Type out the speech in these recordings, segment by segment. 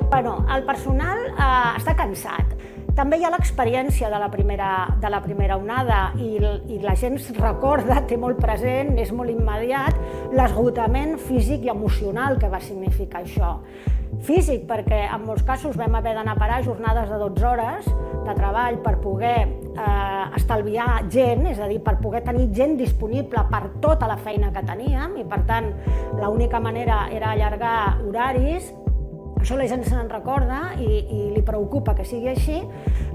Bueno, el personal està cansat. També hi ha l'experiència de la primera onada i la gent recorda, té molt present, és molt immediat, l'esgotament físic i emocional que va significar això. Físic, perquè en molts casos vam haver d'anar a parar jornades de 12 hores de treball per poder estalviar gent, és a dir, per poder tenir gent disponible per tota la feina que teníem i, per tant, l'única manera era allargar horaris. Això la gent se n'en recorda i li preocupa que sigui així.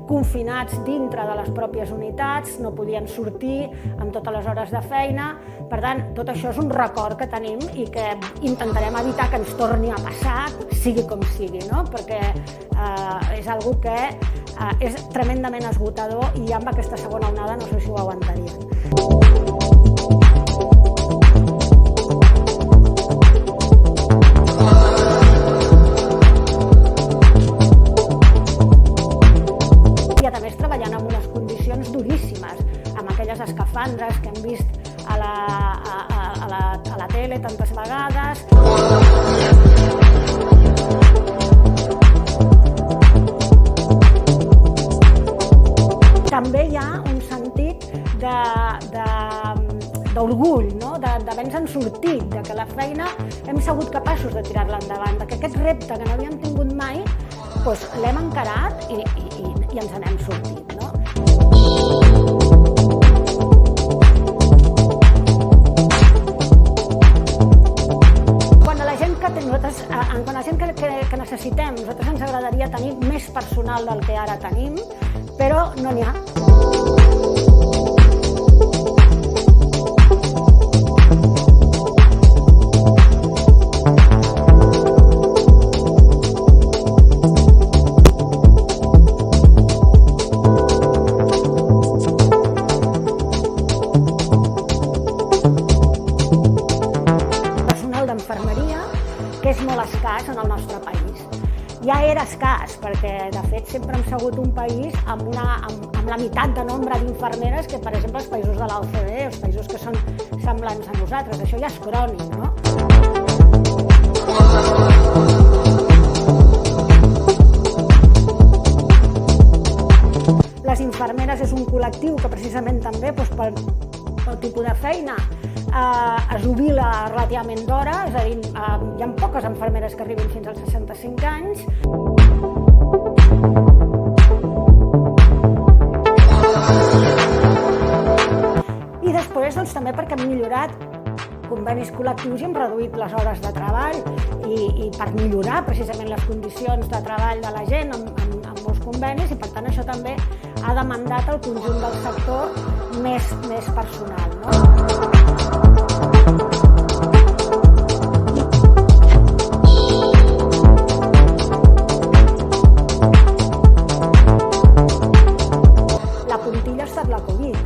Confinats dintre de les pròpies unitats, no podien sortir amb totes les hores de feina. Per tant, tot això és un record que tenim i que intentarem evitar que ens torni a passar, sigui com sigui, no? Perquè és una que és tremendament esgotador i amb aquesta segona onada no sé si ho aguantarien. Escafandres que hem vist a la tele tantes vegades. També hi ha un sentit d'orgull, d'haver-nos sortit, que la feina hem sigut capaços de tirar-la endavant, que aquest repte que no havíem tingut mai l'hem encarat i ens n'hem sortit. Quan la gent que necessitem, nosaltres ens agradaria tenir més personal del que ara tenim, però no n'hi ha. Personal d'infermeria, que és molt escàs en el nostre país. Ja era escàs, perquè de fet sempre hem sigut un país amb la meitat de nombre d'infermeres que, per exemple, els països de l'OCDE, els països que són semblants a nosaltres. Això ja és crònic, no? Les infermeres és un col·lectiu que precisament també pel tipus de feina es jubila relativament d'hora, és a dir, hi ha poques infermeres que arribin fins als 65 anys. I després també perquè hem millorat convenis col·lectius i hem reduït les hores de treball i per millorar precisament les condicions de treball de la gent amb molts convenis i per tant això també ha demandat al conjunt del sector més personal. La puntilla ha estat la Covid.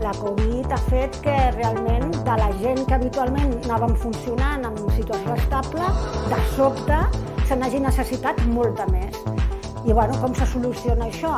La Covid ha fet que realment de la gent que habitualment anàvem funcionant en situació estable, de sobte se n'hagi necessitat molta més. I com se soluciona això?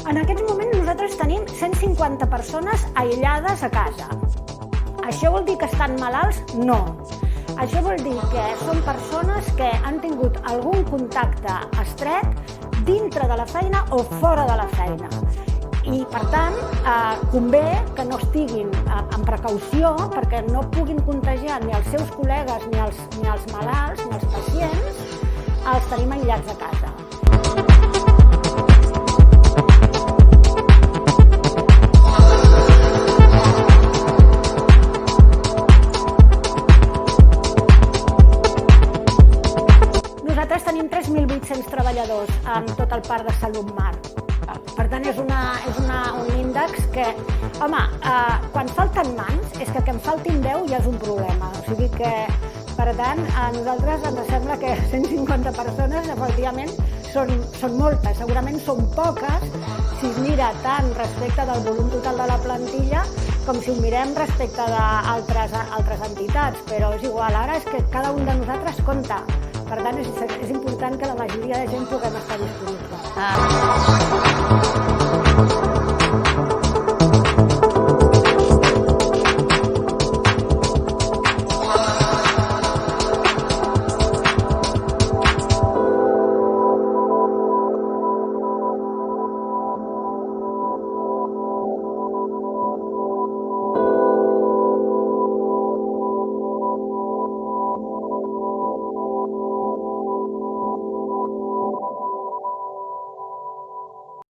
En aquests moments nosaltres tenim 150 persones aïllades a casa. Això vol dir que estan malalts? No. Això vol dir que són persones que han tingut algun contacte estret dintre de la feina o fora de la feina. I, per tant, convé que no estiguin amb precaució perquè no puguin contagiar ni els seus col·legues, ni els malalts, ni els pacients, els tenim aïllats a casa. Nosaltres tenim 3.800 treballadors en tot el parc de Salut Mar. Per tant, és un índex que, home, quan falten mans, és que em faltin 10 ja és un problema. O sigui que, per tant, a nosaltres ens sembla que 150 persones, efectivament, són moltes, segurament són poques si es mira tant respecte del volum total de la plantilla com si ho mirem respecte d'altres entitats, però és igual, ara és que cada un de nosaltres compta. Per tant, és important que la majoria de gent puguem estar disponibles.